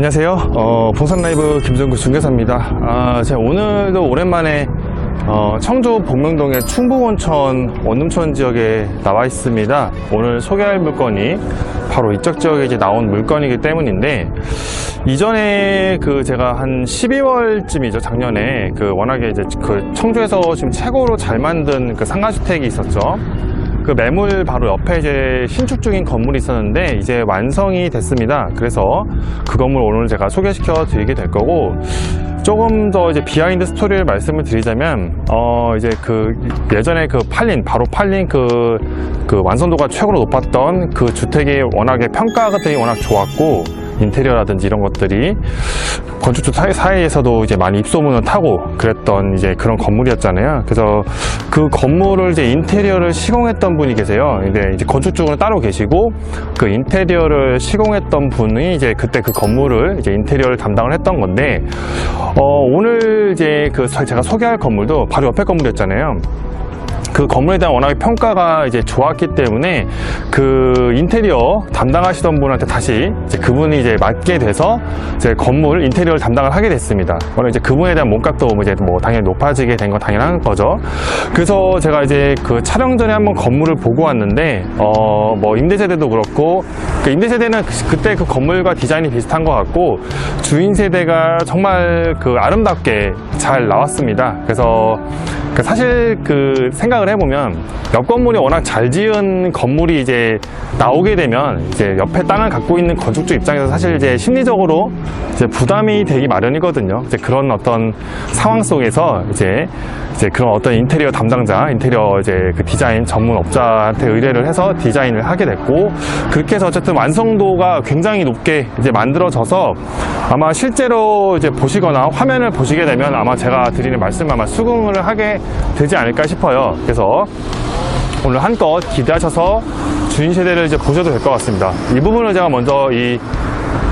안녕하세요. 봉산라이브 김정구 중개사입니다. 제가 오늘도 오랜만에 청주 복명동의 충북온천 원룸촌 지역에 나와 있습니다. 오늘 소개할 물건이 바로 이쪽 지역에 이제 나온 물건이기 때문인데, 이전에 제가 한 12월쯤이죠, 작년에 워낙에 이제 청주에서 지금 최고로 잘 만든 상가주택이 있었죠. 그 매물 바로 옆에 이제 신축 중인 건물이 있었는데 이제 완성이 됐습니다. 그래서 그 건물 오늘 제가 소개시켜 드리게 될 거고, 조금 더 이제 비하인드 스토리를 말씀을 드리자면, 이제 예전에 바로 팔린 완성도가 최고로 높았던 그 주택이 워낙에 평가 같은 게 워낙 좋았고, 인테리어라든지 이런 것들이 건축주 사이에서도 이제 많이 입소문을 타고 그랬던 이제 그런 건물이었잖아요. 그래서 그 건물을 이제 인테리어를 시공했던 분이 계세요. 근데 이제 건축주는 따로 계시고, 그 인테리어를 시공했던 분이 이제 그때 그 건물을 이제 인테리어를 담당을 했던 건데, 오늘 이제 제가 소개할 건물도 바로 옆에 건물이었잖아요. 그 건물에 대한 워낙에 평가가 이제 좋았기 때문에 그 인테리어 담당하시던 분한테 다시 이제 그분이 이제 맡게 돼서 이제 건물 인테리어를 담당을 하게 됐습니다. 이제 그분에 대한 몸값도 이제 당연히 높아지게 된 건 당연한 거죠. 그래서 제가 이제 촬영 전에 한번 건물을 보고 왔는데, 임대 세대도 그렇고, 임대 세대는 그때 그 건물과 디자인이 비슷한 것 같고, 주인 세대가 정말 아름답게 잘 나왔습니다. 그래서 사실 생각을 해보면, 옆 건물이 워낙 잘 지은 건물이 이제 나오게 되면 이제 옆에 땅을 갖고 있는 건축주 입장에서 사실 이제 심리적으로 이제 부담이 되기 마련이거든요. 이제 그런 어떤 상황 속에서 이제 그런 어떤 인테리어 담당자, 인테리어 디자인 전문업자한테 의뢰를 해서 디자인을 하게 됐고, 그렇게 해서 어쨌든 완성도가 굉장히 높게 이제 만들어져서 아마 실제로 이제 보시거나 화면을 보시게 되면 아마 제가 드리는 말씀 아마 수긍을 하게 되지 않을까 싶어요. 그래서 오늘 한껏 기대하셔서 주인 세대를 이제 보셔도 될 것 같습니다. 이 부분을 제가 먼저 이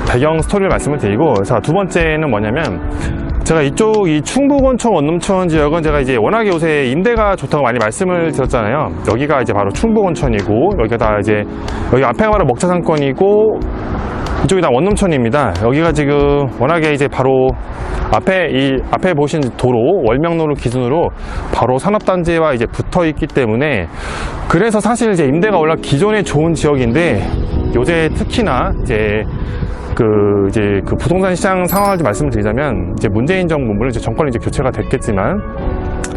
배경 스토리를 말씀을 드리고, 자, 두 번째는 뭐냐면, 제가 이 충북온천 원룸촌 지역은 제가 이제 워낙에 요새 임대가 좋다고 많이 말씀을 드렸잖아요. 여기가 이제 바로 충북온천이고, 여기가 다 이제, 여기 앞에가 바로 먹자상권이고, 이쪽이 다 원룸촌입니다. 여기가 지금 워낙에 이제 바로 앞에 보신 도로, 월명로를 기준으로 바로 산업단지와 이제 붙어 있기 때문에, 그래서 사실 이제 임대가 원래 기존에 좋은 지역인데, 요새 특히나 이제 부동산 시장 상황을 좀 말씀을 드리자면, 이제 문재인 정부, 물론 이제 정권이 이제 교체가 됐겠지만,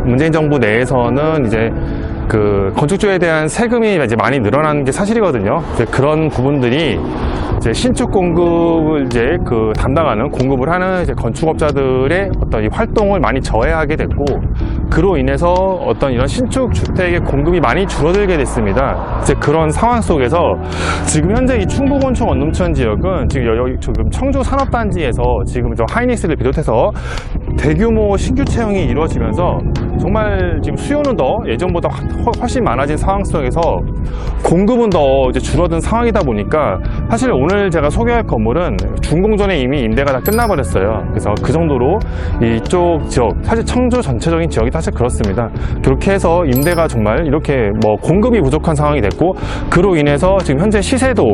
문재인 정부 내에서는 이제 건축주에 대한 세금이 이제 많이 늘어나는 게 사실이거든요. 이제 그런 부분들이 이제 신축 공급을 담당하는, 공급을 하는 이제 건축업자들의 어떤 이 활동을 많이 저해하게 됐고, 그로 인해서 어떤 이런 신축 주택의 공급이 많이 줄어들게 됐습니다. 이제 그런 상황 속에서 지금 현재 이 충북온천 원룸촌 지역은 지금 청주 산업단지에서 지금 하이닉스를 비롯해서 대규모 신규 채용이 이루어지면서 정말 지금 수요는 더 예전보다 훨씬 많아진 상황 속에서 공급은 더 이제 줄어든 상황이다 보니까, 사실 오늘 제가 소개할 건물은 준공 전에 이미 임대가 다 끝나버렸어요. 그래서 그 정도로 이쪽 지역, 사실 청주 전체적인 지역이 사실 그렇습니다. 그렇게 해서 임대가 정말 이렇게 공급이 부족한 상황이 됐고, 그로 인해서 지금 현재 시세도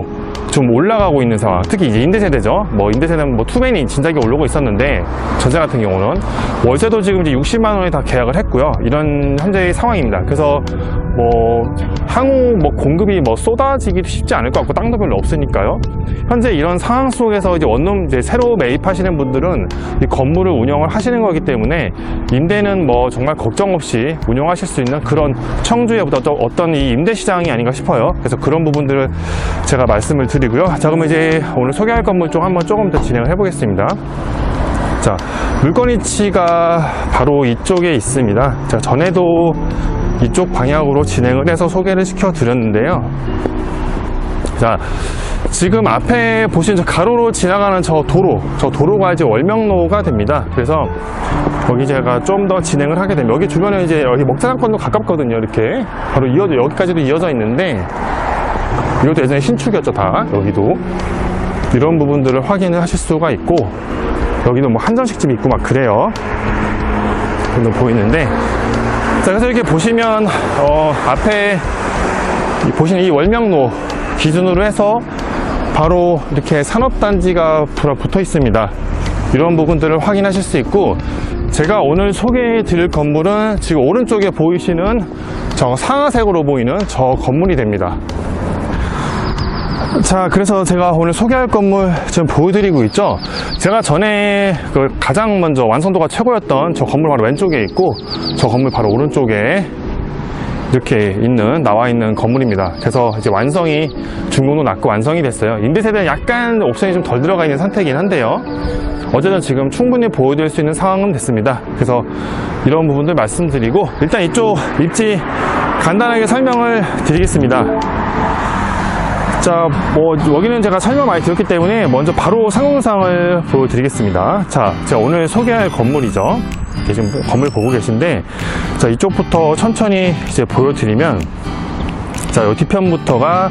좀 올라가고 있는 상황. 특히 이제 임대세대죠. 임대세는 투맨이 진작에 오르고 있었는데, 전세 같은 경우는 월세도 지금 이제 60만 원에 다 계약을 했고요. 이런 현재의 상황입니다. 그래서 향후 공급이 쏟아지기도 쉽지 않을 것 같고, 땅도 별로 없으니까요. 현재 이런 상황 속에서 이제 원룸 새로 매입하시는 분들은 이 건물을 운영을 하시는 거기 때문에 임대는 정말 걱정 없이 운영하실 수 있는 그런 청주의 어떤 이 임대 시장이 아닌가 싶어요. 그래서 그런 부분들을 제가 말씀을 드리고요. 자, 그럼 이제 오늘 소개할 건물 쪽 한번 조금 더 진행을 해보겠습니다. 자, 물건 위치가 바로 이쪽에 있습니다. 제가 전에도 이쪽 방향으로 진행을 해서 소개를 시켜 드렸는데요. 자, 지금 앞에 보신 가로로 지나가는 저 도로가 이제 월명로가 됩니다. 그래서 여기 제가 좀 더 진행을 하게 되면, 여기 주변에 이제 여기 먹자상권도 가깝거든요. 이렇게 바로 여기까지도 이어져 있는데, 이것도 예전에 신축이었죠, 다. 여기도 이런 부분들을 확인을 하실 수가 있고, 여기도 한정식집이 있고 막 그래요. 보이는데, 자, 그래서 이렇게 보시면 앞에 보시는 이 월명로 기준으로 해서 바로 이렇게 산업단지가 붙어 있습니다. 이런 부분들을 확인하실 수 있고, 제가 오늘 소개해 드릴 건물은 지금 오른쪽에 보이시는 저 상아색으로 보이는 저 건물이 됩니다. 자, 그래서 제가 오늘 소개할 건물 지금 보여드리고 있죠. 제가 전에 가장 먼저 완성도가 최고였던 저 건물 바로 왼쪽에 있고, 저 건물 바로 오른쪽에 이렇게 나와 있는 건물입니다. 그래서 이제 완성이 준공도 났고 완성이 됐어요. 임대세대는 약간 옵션이 좀 덜 들어가 있는 상태이긴 한데요. 어쨌든 지금 충분히 보여드릴 수 있는 상황은 됐습니다. 그래서 이런 부분들 말씀드리고, 일단 이쪽 입지 간단하게 설명을 드리겠습니다. 자, 여기는 제가 설명 많이 드렸기 때문에 먼저 바로 상호상을 보여드리겠습니다. 자, 제가 오늘 소개할 건물이죠. 지금 건물 보고 계신데, 자, 이쪽부터 천천히 이제 보여드리면, 자, 이 뒤편부터가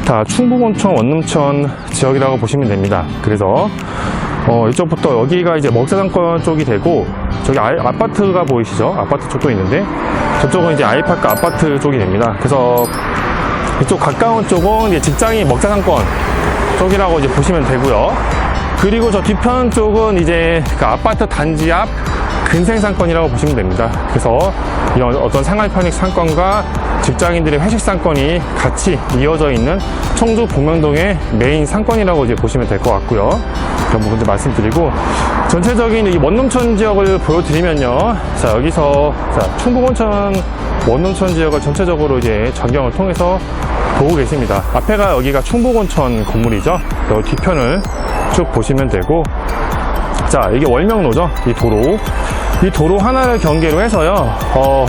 다 충북온천 원룸촌 지역이라고 보시면 됩니다. 그래서 이쪽부터 여기가 이제 먹자상권 쪽이 되고, 저기 아파트가 보이시죠? 아파트 쪽도 있는데, 저쪽은 이제 아이파크 아파트 쪽이 됩니다. 그래서 이쪽 가까운 쪽은 이제 직장인 먹자상권 쪽이라고 이제 보시면 되고요. 그리고 저 뒤편 쪽은 이제 그 아파트 단지 앞 근생상권이라고 보시면 됩니다. 그래서 이런 어떤 생활 편익 상권과 직장인들의 회식 상권이 같이 이어져 있는 청주 복명동의 메인 상권이라고 이제 보시면 될 것 같고요. 그런 부분들 말씀드리고, 전체적인 이 원룸촌 지역을 보여드리면요. 자, 여기서 충북온천 원룸촌 지역을 전체적으로 이제 전경을 통해서 보고 계십니다. 앞에가 여기가 충북온천 건물이죠. 여기 뒤편을 쭉 보시면 되고, 자, 이게 월명로죠. 이 도로 하나를 경계로 해서요,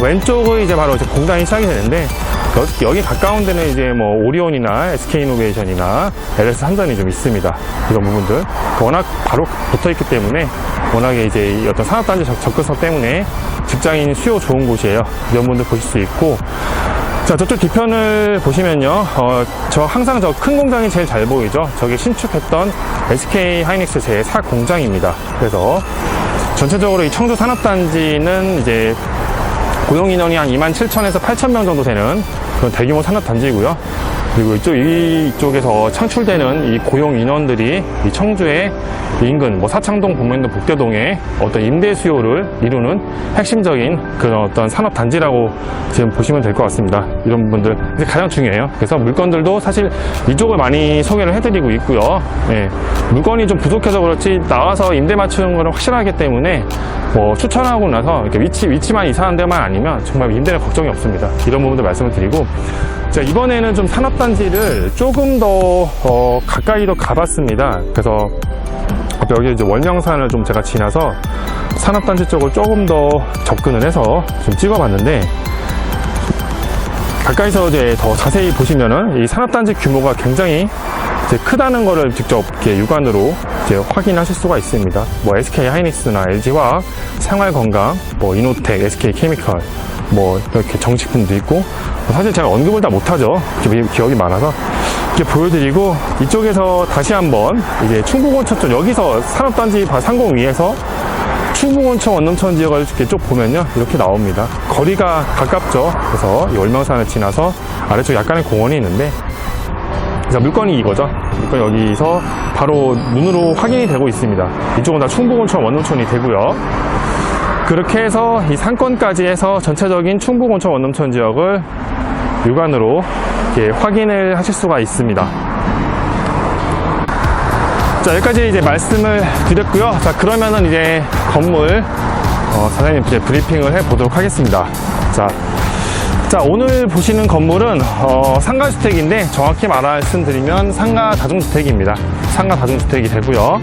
왼쪽은 이제 바로 이제 공단이 시작이 되는데, 여기 가까운 데는 이제 뭐 오리온이나 SK이노베이션이나 LS 한전이 좀 있습니다. 이런 부분들 워낙 바로 붙어 있기 때문에, 워낙에 이제 어떤 산업단지 접근성 때문에 직장인 수요 좋은 곳이에요. 이런 분들 보실 수 있고, 자, 저쪽 뒤편을 보시면요, 저 항상 저 큰 공장이 제일 잘 보이죠. 저기 신축했던 SK 하이닉스 제4 공장입니다. 그래서 전체적으로 이 청주 산업단지는 이제 고용인원이 한 27,000에서 8,000명 정도 되는 그런 대규모 산업단지이고요. 그리고 이쪽에서 창출되는 이 고용인원들이 이 청주의 인근, 사창동, 복면동, 복대동의 어떤 임대 수요를 이루는 핵심적인 그런 어떤 산업단지라고 지금 보시면 될 것 같습니다. 이런 부분들 가장 중요해요. 그래서 물건들도 사실 이쪽을 많이 소개를 해드리고 있고요. 예, 물건이 좀 부족해서 그렇지 나와서 임대 맞추는 거는 확실하기 때문에 추천하고 나서 이렇게 위치만 이상한 데만 아니면 정말 임대는 걱정이 없습니다. 이런 부분들 말씀을 드리고, 자, 이번에는 좀 산업단지를 조금 더 가까이로 가봤습니다. 그래서 여기 이제 월명산을 좀 제가 지나서 산업단지 쪽을 조금 더 접근을 해서 좀 찍어봤는데, 가까이서 이제 더 자세히 보시면은 이 산업단지 규모가 굉장히 이제 크다는 거를 직접 이렇게 육안으로 이제 확인하실 수가 있습니다. SK 하이닉스나 LG화학, 생활건강, 이노텍, SK 케미컬, 이렇게 정식품도 있고, 사실 제가 언급을 다 못하죠. 기억이 많아서. 이렇게 보여드리고, 이쪽에서 다시 한번 이제 충북온천 쪽, 여기서 산업단지 상공 위에서 충북온천 원룸촌 지역을 이렇게 쭉 보면요, 이렇게 나옵니다. 거리가 가깝죠. 그래서 이 월명산을 지나서 아래쪽 약간의 공원이 있는데, 그래서 물건이 이거죠. 물건이 여기서 바로 눈으로 확인이 되고 있습니다. 이쪽은 다 충북온천 원룸촌이 되고요. 그렇게 해서 이 상권까지 해서 전체적인 충북온천 원룸촌 지역을 육안으로 이렇게 확인을 하실 수가 있습니다. 자, 여기까지 이제 말씀을 드렸고요. 자, 그러면은 이제 건물 사장님 이제 브리핑을 해보도록 하겠습니다. 자, 오늘 보시는 건물은 상가주택인데, 정확히 말씀드리면 상가 다중주택입니다. 상가 다중주택이 되고요.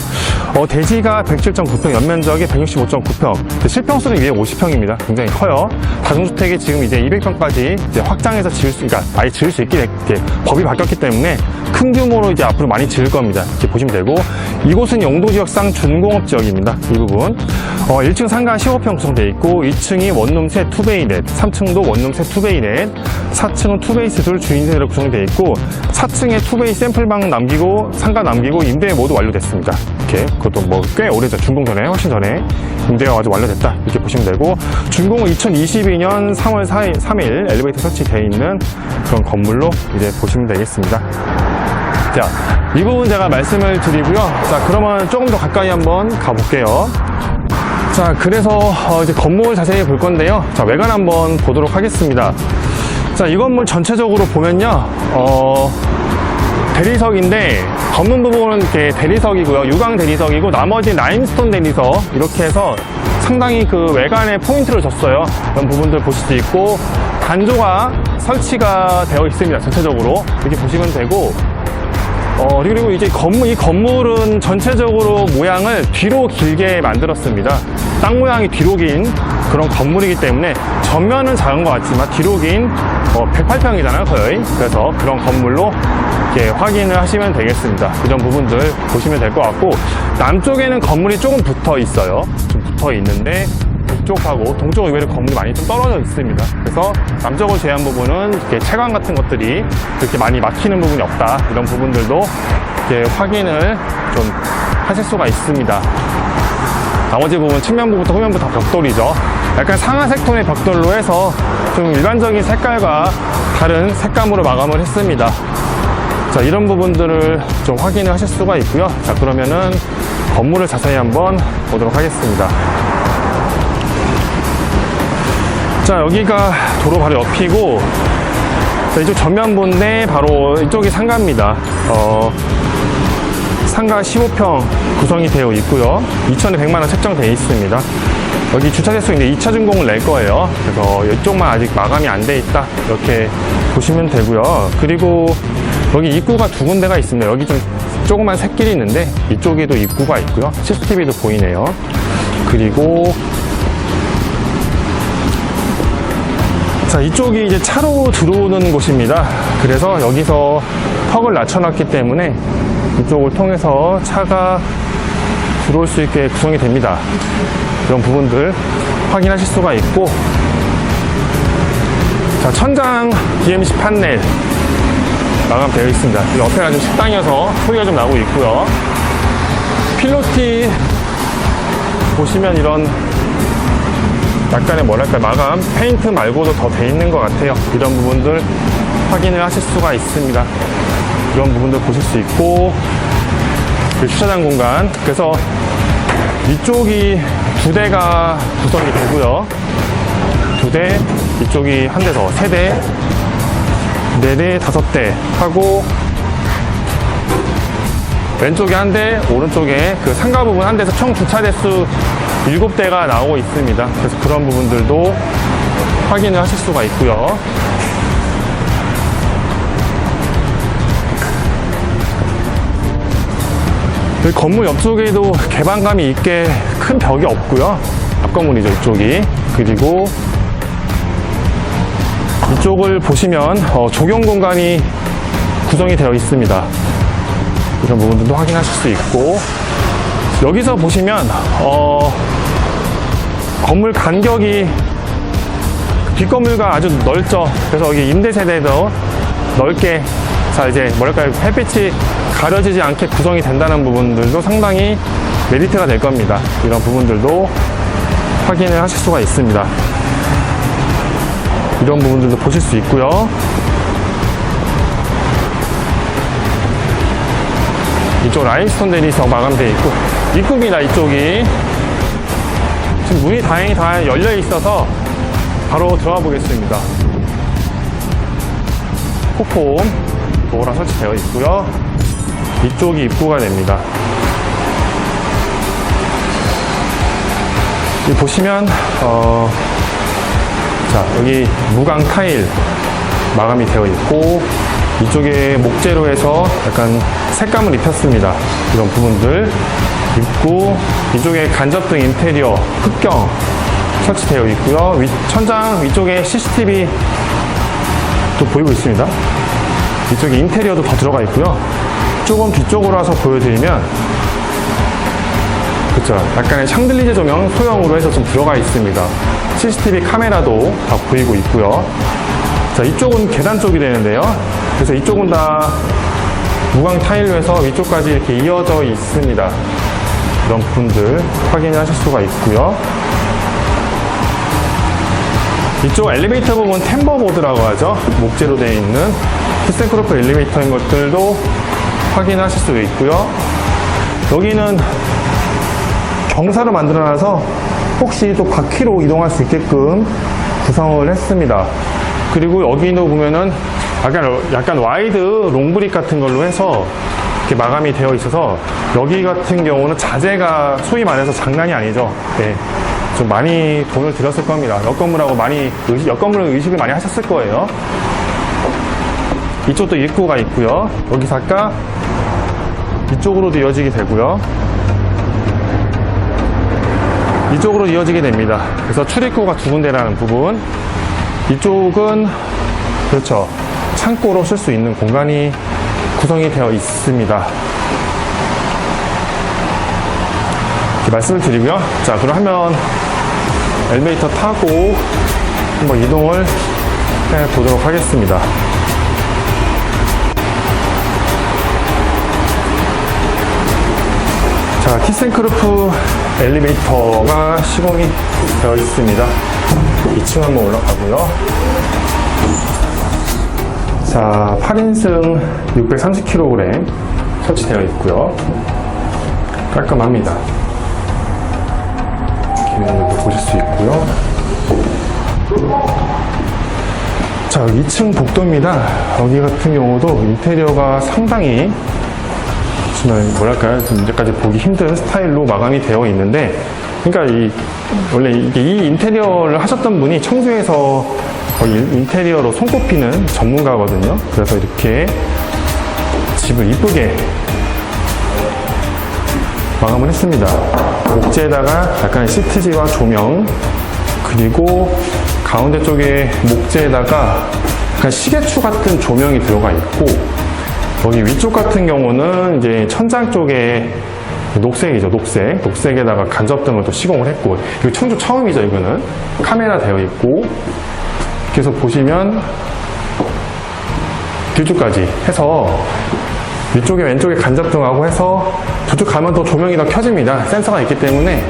대지가 107.9평, 연면적이 165.9평, 실평수는 250평입니다. 굉장히 커요. 다중주택이 지금 이제 200평까지 이제 확장해서 그러니까 아예 지을 수 있게 법이 바뀌었기 때문에 큰 규모로 이제 앞으로 많이 지을 겁니다. 이렇게 보시면 되고, 이곳은 용도지역상 준공업 지역입니다. 이 부분. 1층 상가 15평 구성되어 있고, 2층이 원룸세 투베이넷, 3층도 원룸세 투베이넷, 4층은 투베이스 둘 주인세대로 구성되어 있고, 4층에 투베이 샘플방 남기고, 상가 남기고, 임대 모두 완료됐습니다. 이렇게, 그것도 꽤 오래전, 준공 전에, 훨씬 전에 임대가 아주 완료됐다. 이렇게 보시면 되고, 준공은 2022년 3월 3일 엘리베이터 설치되어 있는 그런 건물로 이제 보시면 되겠습니다. 자, 이 부분 제가 말씀을 드리고요. 자, 그러면 조금 더 가까이 한번 가볼게요. 자, 그래서 이제 건물 자세히 볼 건데요. 자, 외관 한번 보도록 하겠습니다. 자, 이 건물 전체적으로 보면요, 대리석인데 검은 부분은 이렇게 대리석이고요. 유광 대리석이고 나머지 라임스톤 대리석, 이렇게 해서 상당히 그 외관에 포인트를 줬어요. 이런 부분들 보실 수 있고, 단조가 설치가 되어 있습니다. 전체적으로 이렇게 보시면 되고, 그리고 이제 이 건물은 전체적으로 모양을 뒤로 길게 만들었습니다. 땅 모양이 뒤로 긴 그런 건물이기 때문에 전면은 작은 것 같지만 뒤로 긴 108평이잖아요, 거의. 그래서 그런 건물로 이렇게 확인을 하시면 되겠습니다. 그런 부분들 보시면 될 것 같고, 남쪽에는 건물이 조금 붙어 있어요. 좀 붙어 있는데 북쪽하고 동쪽 의외로 건물이 많이 좀 떨어져 있습니다. 그래서 남쪽을 제외한 부분은 이렇게 채광 같은 것들이 그렇게 많이 막히는 부분이 없다. 이런 부분들도 이렇게 확인을 좀 하실 수가 있습니다. 나머지 부분 측면부부터 후면부 다 벽돌이죠. 약간 상아색 톤의 벽돌로 해서 좀 일반적인 색깔과 다른 색감으로 마감을 했습니다. 자, 이런 부분들을 좀 확인을 하실 수가 있고요. 자, 그러면은 건물을 자세히 한번 보도록 하겠습니다. 자, 여기가 도로 바로 옆이고, 자, 이쪽 전면부인데 바로 이쪽이 상가입니다. 상가 15평 구성이 되어 있고요. 2,100만원 책정되어 있습니다. 여기 주차 대수인데 2차 준공을 낼 거예요. 그래서 이쪽만 아직 마감이 안 돼 있다, 이렇게 보시면 되고요. 그리고 여기 입구가 두 군데가 있습니다. 여기 좀 조그만 샛길이 있는데 이쪽에도 입구가 있고요. CCTV도 보이네요. 그리고 자, 이쪽이 이제 차로 들어오는 곳입니다. 그래서 여기서 턱을 낮춰놨기 때문에 이쪽을 통해서 차가 들어올 수 있게 구성이 됩니다. 이런 부분들 확인하실 수가 있고, 자, 천장 DMC 판넬 마감되어 있습니다. 옆에가 좀 식당이어서 소리가 좀 나고 있고요. 필로티 보시면 이런 약간의 뭐랄까 마감, 페인트 말고도 더 돼 있는 것 같아요. 이런 부분들 확인을 하실 수가 있습니다. 이런 부분들 보실 수 있고, 주차장 공간, 그래서 이쪽이 두 대가 구성이 되고요. 두 대, 이쪽이 한 대 더, 세 대, 네 대, 다섯 대 하고, 왼쪽에 한 대, 오른쪽에 그 상가 부분 한 대에서 총 주차 대수 7대가 나오고 있습니다. 그래서 그런 부분들도 확인을 하실 수가 있고요. 건물 옆쪽에도 개방감이 있게 큰 벽이 없고요. 앞건물이죠, 이쪽이. 그리고 이쪽을 보시면 조경 공간이 구성이 되어 있습니다. 이런 부분들도 확인하실 수 있고, 여기서 보시면 건물 간격이 뒷건물과 아주 넓죠. 그래서 여기 임대 세대도 넓게, 자, 이제 뭐랄까요, 햇빛이 가려지지 않게 구성이 된다는 부분들도 상당히 메리트가 될 겁니다. 이런 부분들도 확인을 하실 수가 있습니다. 이런 부분들도 보실 수 있고요. 이쪽 라임스톤 대리석 마감되어 있고, 입구입니다. 이쪽이 지금 문이 다행히 다 열려 있어서 바로 들어가 보겠습니다. 코폼 도어랑 설치되어 있고요. 이쪽이 입구가 됩니다. 여기 보시면 자, 여기 무광 타일 마감이 되어 있고, 이쪽에 목재로 해서 약간 색감을 입혔습니다. 이런 부분들 있고, 이쪽에 간접등 인테리어 흑경 설치되어 있고요. 천장 위쪽에 CCTV 또 보이고 있습니다. 이쪽에 인테리어도 더 들어가 있고요. 조금 뒤쪽으로 와서 보여드리면, 그쵸, 약간의 샹들리제 조명 소형으로 해서 좀 들어가 있습니다. CCTV 카메라도 다 보이고 있고요. 자, 이쪽은 계단 쪽이 되는데요. 그래서 이쪽은 다 무광 타일로 해서 위쪽까지 이렇게 이어져 있습니다. 이런 부분들 확인하실 수가 있고요. 이쪽 엘리베이터 부분 템버보드라고 하죠. 목재로 되어 있는 티센크로프 엘리베이터인 것들도 확인하실 수 있고요. 여기는 경사로 만들어놔서 혹시 또 바퀴로 이동할 수 있게끔 구성을 했습니다. 그리고 여기도 보면은 약간 와이드 롱브릭 같은 걸로 해서 이렇게 마감이 되어 있어서 여기 같은 경우는 자재가 소위 말해서 장난이 아니죠. 네. 좀 많이 돈을 들였을 겁니다. 옆건물하고 옆건물 의식을 많이 하셨을 거예요. 이쪽도 입구가 있고요. 여기서 아까 이쪽으로도 이어지게 되고요. 이쪽으로 이어지게 됩니다. 그래서 출입구가 두 군데라는 부분. 이쪽은 그렇죠. 창고로 쓸 수 있는 공간이 구성이 되어 있습니다. 이렇게 말씀을 드리고요. 자, 그러면 엘리베이터 타고 한번 이동을 해 보도록 하겠습니다. 자, 티센크루프 엘리베이터가 시공이 되어 있습니다. 2층 한번 올라가고요. 자, 8인승 630kg 설치되어 있고요. 깔끔합니다. 기능도 보실 수 있고요. 자, 2층 복도입니다. 여기 같은 경우도 인테리어가 상당히 뭐랄까요, 좀 이제까지 보기 힘든 스타일로 마감이 되어 있는데, 그러니까 원래 이 인테리어를 하셨던 분이 청주에서 거의 인테리어로 손꼽히는 전문가거든요. 그래서 이렇게 집을 이쁘게 마감을 했습니다. 목재에다가 약간의 시트지와 조명, 그리고 가운데 쪽에 목재에다가 약간 시계추 같은 조명이 들어가 있고, 여기 위쪽 같은 경우는 이제 천장 쪽에 녹색이죠, 녹색. 녹색에다가 간접등을 또 시공을 했고, 이거 청주 처음이죠, 이거는. 카메라 되어 있고, 그래서 보시면 뒤쪽까지 해서 위쪽에 왼쪽에 간접등하고 해서 저쪽 가면 더 조명이 더 켜집니다. 센서가 있기 때문에.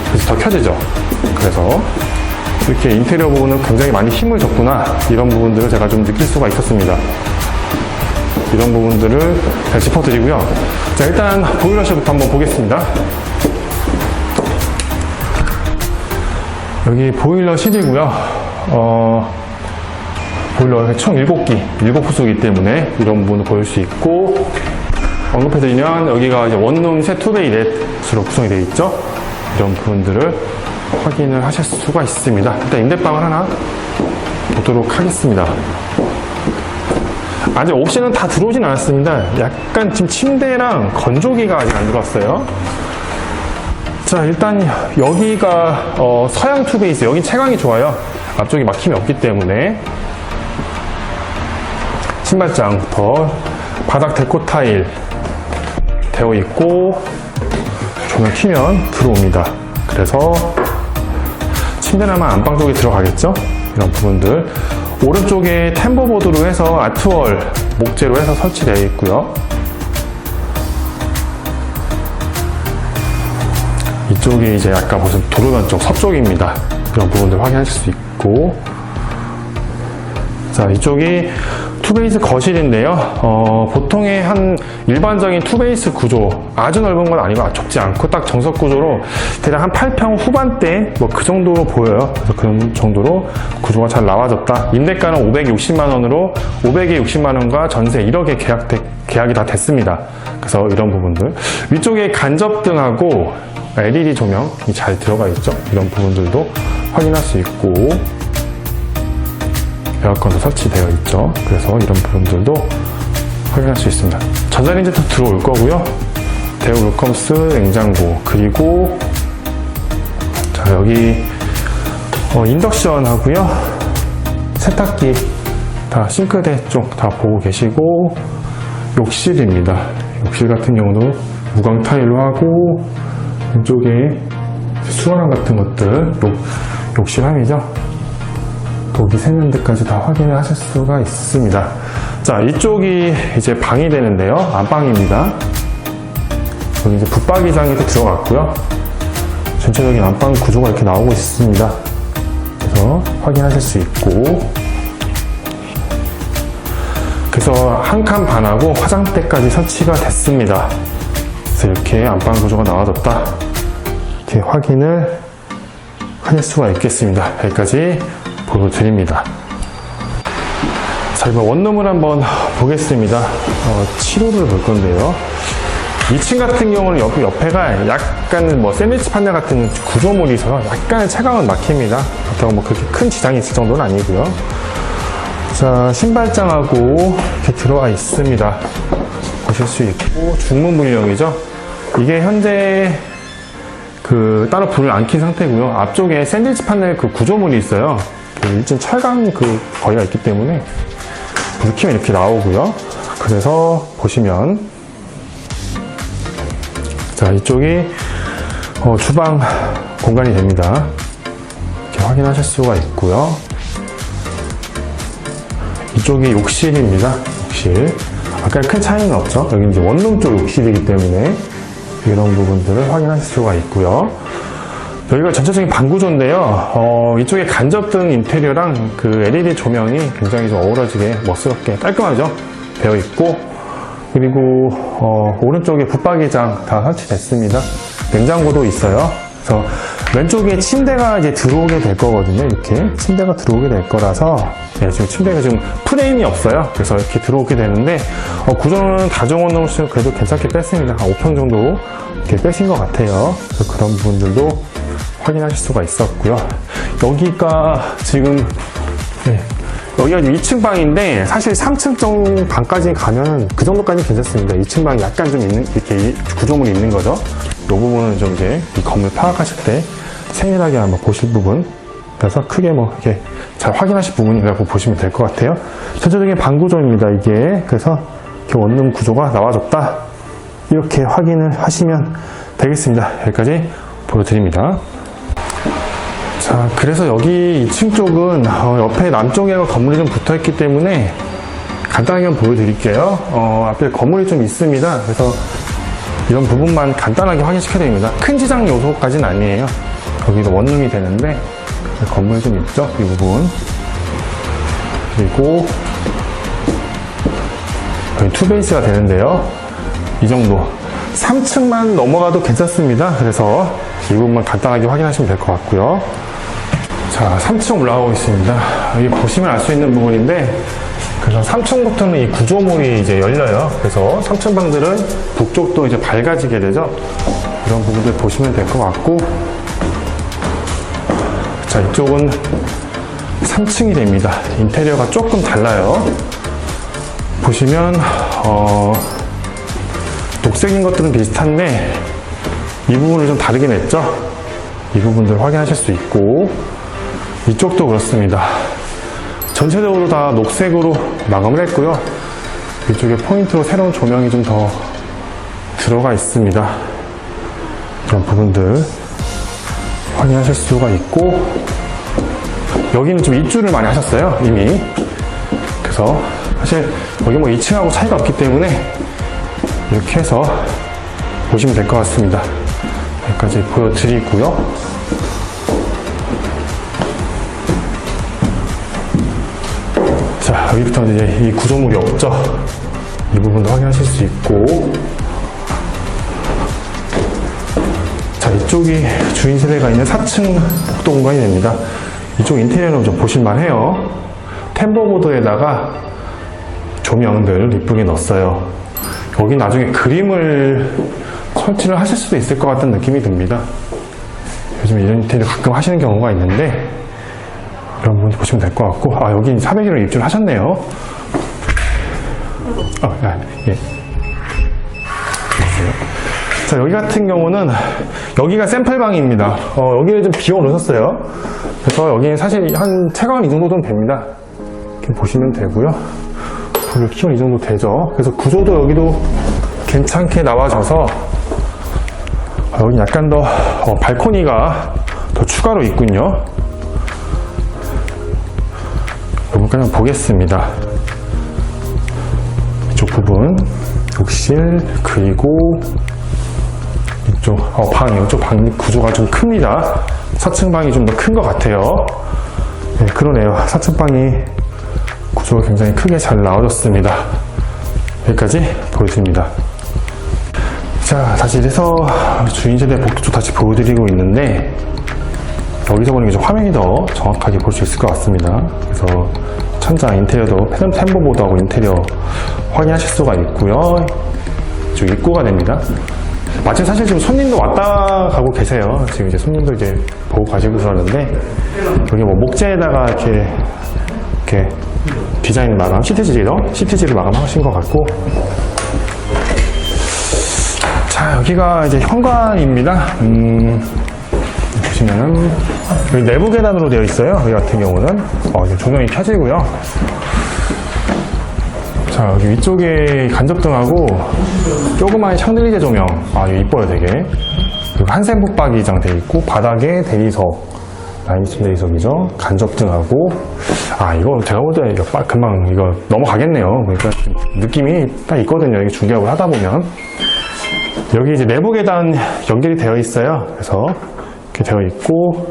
그래서 더 켜지죠. 그래서 이렇게 인테리어 부분은 굉장히 많이 힘을 줬구나, 이런 부분들을 제가 좀 느낄 수가 있었습니다. 이런 부분들을 잘 짚어드리고요. 자, 일단 보일러실부터 한번 보겠습니다. 여기 보일러실이고요. 보일러 총 7기, 7호수이기 때문에 이런 부분을 보일 수 있고, 언급해드리면 여기가 이제 원룸 새 투베이 넷으로 구성이 되어 있죠. 이런 부분들을 확인을 하실 수가 있습니다. 일단 임대방을 하나 보도록 하겠습니다. 아직 옵션은 다 들어오진 않았습니다. 약간 지금 침대랑 건조기가 아직 안 들어왔어요. 자, 일단 여기가 서양 투베이스, 여긴 채광이 좋아요. 앞쪽이 막힘이 없기 때문에. 신발장부터 바닥 데코 타일 되어 있고, 조명 켜면 들어옵니다. 그래서 침대라면 안방 쪽에 들어가겠죠? 이런 부분들. 오른쪽에 템버보드로 해서 아트월 목재로 해서 설치되어 있고요. 이쪽이 이제 아까 보신 도로변 쪽 서쪽입니다. 이런 부분들 확인하실 수 있고, 자, 이쪽이 투베이스 거실인데요. 보통의 한 일반적인 투베이스 구조, 아주 넓은 건 아니고 좁지 않고 딱 정석 구조로 대략 한 8평 후반대 뭐 그 정도로 보여요. 그래서 그런 정도로 구조가 잘 나와졌다. 임대가는 560만원으로 500에 60만원과 전세 1억에 계약이 다 됐습니다. 그래서 이런 부분들. 위쪽에 간접등하고 LED 조명이 잘 들어가 있죠. 이런 부분들도 확인할 수 있고, 에어컨도 설치되어 있죠. 그래서 이런 부분들도 확인할 수 있습니다. 전자레인지도 들어올 거고요. 데우 웰컴스 냉장고, 그리고 자, 여기 인덕션 하고요. 세탁기 다 싱크대 쪽 다 보고 계시고, 욕실입니다. 욕실 같은 경우도 무광 타일로 하고, 이쪽에 수건함 같은 것들, 욕실함이죠. 독이 새는 데까지 다 확인을 하실 수가 있습니다. 자, 이쪽이 이제 방이 되는데요. 안방입니다. 여기 이제 붙박이장이 또 들어갔고요. 전체적인 안방 구조가 이렇게 나오고 있습니다. 그래서 확인하실 수 있고, 그래서 한 칸 반하고 화장대까지 설치가 됐습니다. 그래서 이렇게 안방 구조가 나와졌다. 이렇게 확인을 하실 수가 있겠습니다. 여기까지 보여드립니다. 자, 이번 원룸을 한번 보겠습니다. 7호를 볼 건데요. 2층 같은 경우는 옆에가 약간 뭐 샌드위치 판넬 같은 구조물이 있어서 약간의 채광은 막힙니다. 그렇다고 뭐 그렇게 큰 지장이 있을 정도는 아니고요. 자, 신발장하고 이렇게 들어와 있습니다. 보실 수 있고, 중문 문형이죠. 이게 현재 따로 불을 안 킨 상태고요. 앞쪽에 샌드위치 판넬 그 구조물이 있어요. 일진 철강 거리가 있기 때문에 불을 켜면 이렇게 나오고요. 그래서 보시면, 자, 이쪽이 주방 공간이 됩니다. 이렇게 확인하실 수가 있고요. 이쪽이 욕실입니다. 욕실. 아까 큰 차이는 없죠. 여기 이제 원룸 쪽 욕실이기 때문에 이런 부분들을 확인하실 수가 있고요. 여기가 전체적인 방 구조인데요. 이쪽에 간접등 인테리어랑 그 LED 조명이 굉장히 좀 어우러지게 멋스럽게 깔끔하죠. 되어 있고, 그리고 오른쪽에 붙박이장 다 설치됐습니다. 냉장고도 있어요. 그래서 왼쪽에 침대가 이제 들어오게 될 거거든요. 이렇게 침대가 들어오게 될 거라서, 네, 지금 침대가 지금 프레임이 없어요. 그래서 이렇게 들어오게 되는데, 구조는 다중원으로 그래도 괜찮게 뺐습니다. 한 5평 정도 이렇게 빼신 것 같아요. 그래서 그런 부분들도 확인하실 수가 있었고요. 여기가 지금, 네, 여기가 2층 방인데, 사실 3층 정도 방까지 가면 그 정도까지는 괜찮습니다. 2층 방이 약간 좀 이렇게 구조물이 있는 거죠. 이 부분은 좀 이제 이 건물 파악하실 때 세밀하게 한번 보실 부분, 그래서 크게 뭐 이렇게 잘 확인하실 부분이라고 보시면 될 것 같아요. 전체적인 방 구조입니다, 이게. 그래서 이렇게 원룸 구조가 나와줬다. 이렇게 확인을 하시면 되겠습니다. 여기까지 보여드립니다. 자, 그래서 여기 2층 쪽은 옆에 남쪽에 건물이 좀 붙어 있기 때문에 간단하게 한번 보여드릴게요. 앞에 건물이 좀 있습니다. 그래서 이런 부분만 간단하게 확인시켜 드립니다. 큰 지장 요소까지는 아니에요. 여기도 원룸이 되는데 건물이 좀 있죠, 이 부분. 그리고 여기 투베이스가 되는데요. 이 정도 3층만 넘어가도 괜찮습니다. 그래서 이 부분만 간단하게 확인하시면 될 것 같고요. 자, 3층 올라가고 있습니다. 여기 보시면 알 수 있는 부분인데, 그래서 3층부터는 이 구조물이 이제 열려요. 그래서 3층 방들은 북쪽도 이제 밝아지게 되죠. 이런 부분들 보시면 될 것 같고, 자, 이쪽은 3층이 됩니다. 인테리어가 조금 달라요. 보시면 녹색인 것들은 비슷한데 이 부분을 좀 다르게 냈죠. 이 부분들 확인하실 수 있고, 이쪽도 그렇습니다. 전체적으로 다 녹색으로 마감을 했고요. 이쪽에 포인트로 새로운 조명이 좀 더 들어가 있습니다. 이런 부분들 확인하실 수가 있고, 여기는 좀 입주를 많이 하셨어요, 이미. 그래서 사실 여기 뭐 2층하고 차이가 없기 때문에 이렇게 해서 보시면 될 것 같습니다. 여기까지 보여드리고요. 자, 여기부터 이제 이 구조물이 없죠. 이 부분도 확인하실 수 있고, 자, 이쪽이 주인 세대가 있는 4층 복도 공간이 됩니다. 이쪽 인테리어는 좀 보실만 해요. 템버보드에다가 조명들 이쁘게 넣었어요. 여기 나중에 그림을 설치를 하실 수도 있을 것 같은 느낌이 듭니다. 요즘 이런 인테리어 가끔 하시는 경우가 있는데, 이런 부분 보시면 될 것 같고, 아, 여기 401호 입주를 하셨네요. 예. 자, 여기 같은 경우는, 여기가 샘플방입니다. 여기를 좀 비워놓으셨어요. 그래서 여기는 사실 한 체감 이 정도는 됩니다. 이렇게 보시면 되고요. 불을 키우면 이 정도 되죠. 그래서 구조도 여기도 괜찮게 나와져서, 여기 약간 더 발코니가 더 추가로 있군요. 여기까지 한번 보겠습니다. 이쪽 부분, 욕실, 그리고 이쪽 이쪽 방 구조가 좀 큽니다. 4층 방이 좀 더 큰 것 같아요. 네, 그러네요. 4층 방이 구조가 굉장히 크게 잘 나와줬습니다. 여기까지 보여드립니다. 자, 다시 이래서 주인세대 복도 쪽 다시 보여드리고 있는데, 여기서 보는 게 좀 화면이 더 정확하게 볼 수 있을 것 같습니다. 그래서 천장 인테리어도 템버보드하고 인테리어 확인하실 수가 있고요. 이쪽 입구가 됩니다. 마침 사실 지금 손님도 왔다 가고 계세요. 지금 이제 손님도 이제 보고 가시고 그러는데, 여기 뭐 목재에다가 이렇게 디자인 마감, 시트지를 마감하신 것 같고, 자, 여기가 이제 현관입니다. 보시면은 여기 내부 계단으로 되어 있어요. 여기 같은 경우는 조명이 켜지고요. 자, 여기 위쪽에 간접등하고 조그마한 샹들리제 조명, 이거 이뻐요 되게. 그리고 한샘 붙박이장 되어 있고, 바닥에 대리석, 라인스톤 대리석이죠. 간접등하고, 이거 제가 볼 때 금방 이거 넘어가겠네요. 그러니까 느낌이 딱 있거든요. 이게 중개업을 하다 보면. 여기 이제 내부 계단 연결이 되어 있어요. 그래서 이렇게 되어 있고,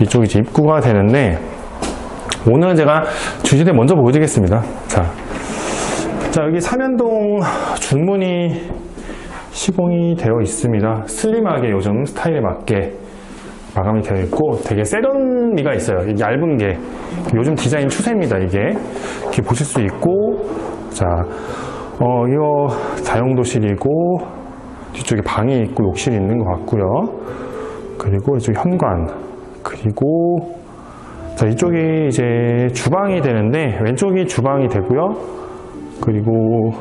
이쪽이 이제 입구가 되는데, 오늘은 제가 주시대 먼저 보여드리겠습니다. 자, 여기 삼연동 중문이 시공이 되어 있습니다. 슬림하게 요즘 스타일에 맞게 마감이 되어 있고, 되게 세련미가 있어요. 얇은 게 요즘 디자인 추세입니다. 이게 이렇게 보실 수 있고, 자, 이거 다용도실이고, 뒤쪽에 방이 있고 욕실이 있는 것 같고요. 그리고 이쪽 현관, 그리고 자, 이쪽이 이제 주방이 되는데, 왼쪽이 주방이 되고요. 그리고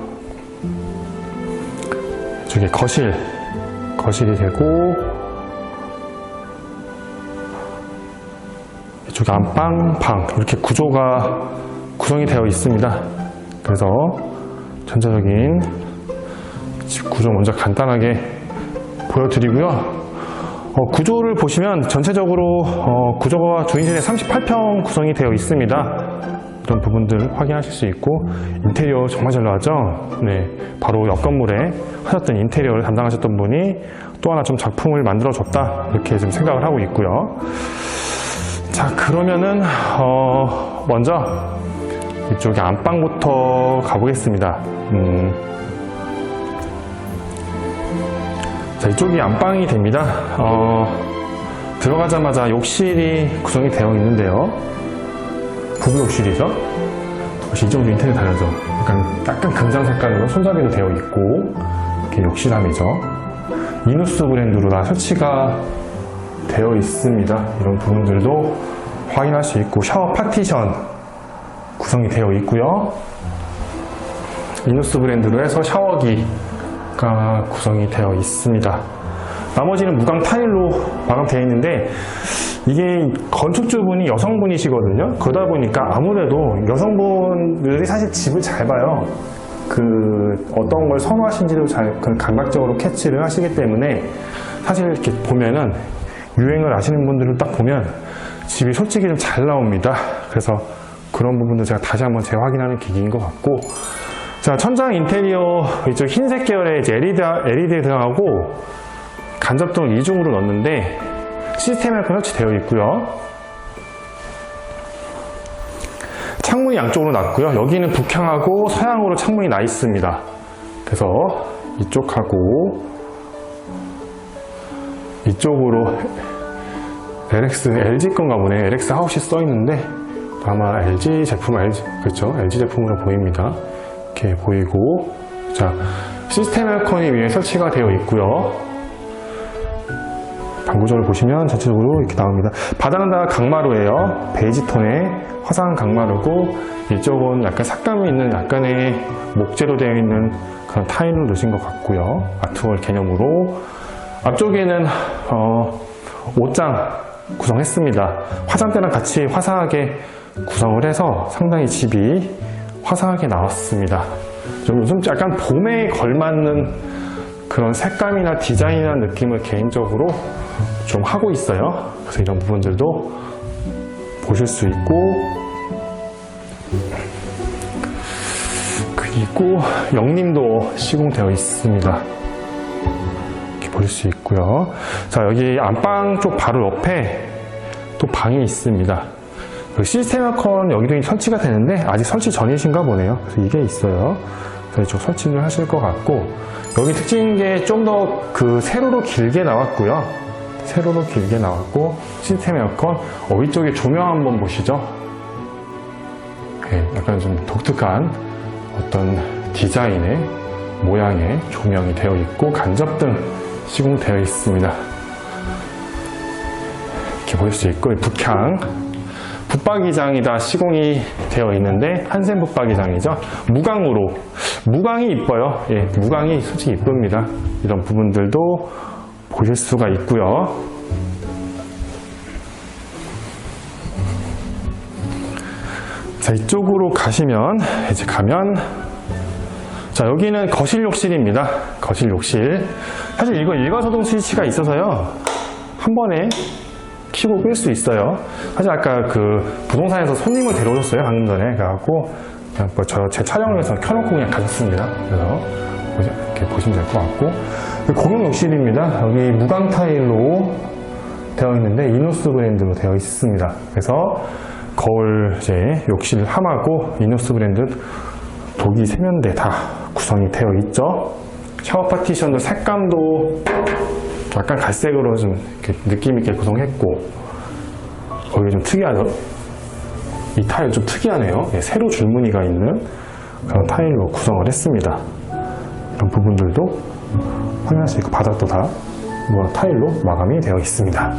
이쪽에 거실이 되고, 이쪽에 안방, 방, 이렇게 구조가 구성이 되어 있습니다. 그래서 전체적인 집 구조 먼저 간단하게 보여드리고요. 구조를 보시면 전체적으로 구조가 주인세대 38평 구성이 되어 있습니다. 이런 부분들 확인하실 수 있고, 인테리어 정말 잘 나왔죠? 네, 바로 옆 건물에 하셨던 인테리어를 담당하셨던 분이 또 하나 좀 작품을 만들어줬다, 이렇게 좀 생각을 하고 있고요. 자, 그러면은 먼저 이쪽에 안방부터 가보겠습니다. 자, 이쪽이 안방이 됩니다. 들어가자마자 욕실이 구성이 되어 있는데요. 부부 욕실이죠. 역시 이쪽도 인테리어 다르죠. 약간 금장 색깔로 손잡이도 되어 있고, 이렇게 욕실함이죠. 이누스 브랜드로 다 설치가 되어 있습니다. 이런 부분들도 확인할 수 있고, 샤워 파티션 구성이 되어 있고요. 이누스 브랜드로 해서 샤워기가 구성이 되어 있습니다. 나머지는 무광 타일로 마감되어 있는데, 이게 건축주분이 여성분이시거든요. 그러다 보니까 아무래도 여성분들이 사실 집을 잘 봐요. 어떤 걸 선호하신지도 잘 감각적으로 캐치를 하시기 때문에, 사실 이렇게 보면은 유행을 아시는 분들을 딱 보면 집이 솔직히 좀 잘 나옵니다. 그래서 그런 부분도 제가 다시 한번 재확인하는 기기인 것 같고, 자, 천장 인테리어 이쪽 흰색 계열의 이제 LED 등하고 간접등을 이중으로 넣었는데, 시스템 에어컨 설치되어 있고요. 창문이 양쪽으로 났고요. 여기는 북향하고 서양으로 창문이 나 있습니다. 그래서 이쪽하고 이쪽으로 LG 건가 보네. LX 하우스 써 있는데 아마 LG 제품, 그렇죠? LG 제품으로 보입니다. 이렇게 보이고, 자, 시스템 에어컨이 위에 설치가 되어 있고요. 방구조를 보시면 전체적으로 이렇게 나옵니다. 바닥은 다 강마루예요. 베이지 톤의 화상 강마루고, 이쪽은 약간 색감이 있는 약간의 목재로 되어 있는 그런 타일을 넣으신 것 같고요. 아트월 개념으로. 앞쪽에는 옷장 구성했습니다. 화장대랑 같이 화사하게 구성을 해서 상당히 집이 화사하게 나왔습니다. 좀 요즘 약간 봄에 걸맞는 그런 색감이나 디자인이나 느낌을 개인적으로 좀 하고 있어요. 그래서 이런 부분들도 보실 수 있고, 그리고 영림도 시공되어 있습니다. 이렇게 보실 수 있고요. 자, 여기 안방 쪽 바로 옆에 또 방이 있습니다. 그 시스템 에어컨 여기도 설치가 되는데 아직 설치 전이신가 보네요. 그래서 이게 있어요. 그래서 이쪽 설치를 하실 것 같고, 여기 특징인 게 좀 더 그 세로로 길게 나왔고요. 세로로 길게 나왔고, 시스템 에어컨 위쪽에 조명 한번 보시죠. 네, 약간 좀 독특한 어떤 디자인의 모양의 조명이 되어 있고, 간접등 시공되어 있습니다. 이렇게 보실 수 있고, 북향 붙박이장이 다 시공이 되어 있는데 한센 붙박이장이죠. 무광으로, 무광이 이뻐요. 예, 무광이 솔직히 이쁩니다. 이런 부분들도 보실 수가 있고요. 자, 이쪽으로 가시면, 이제 가면, 자, 여기는 거실 욕실입니다. 거실 욕실. 사실 이거 일괄소동 스위치가 있어서요, 한 번에 켜고 끌 수 있어요. 사실 아까 그 부동산에서 손님을 데려오셨어요, 방금 전에. 그래갖고 그냥 뭐 제 촬영을 해서 켜놓고 그냥 가셨습니다. 그래서 이렇게 보시면 될 것 같고, 공용 욕실입니다. 여기 무광 타일로 되어 있는데 이노스 브랜드로 되어 있습니다. 그래서 거울 이제 욕실 함하고 이노스 브랜드 독일 세면대 다 구성이 되어 있죠. 샤워 파티션도 색감도 약간 갈색으로 좀 이렇게 느낌 있게 구성했고, 거기 좀 특이하죠? 이 타일 좀 특이하네요. 예, 세로 줄무늬가 있는 그런 타일로 구성을 했습니다. 이런 부분들도 확인할 수 있고, 바닥도 다 타일로 마감이 되어 있습니다.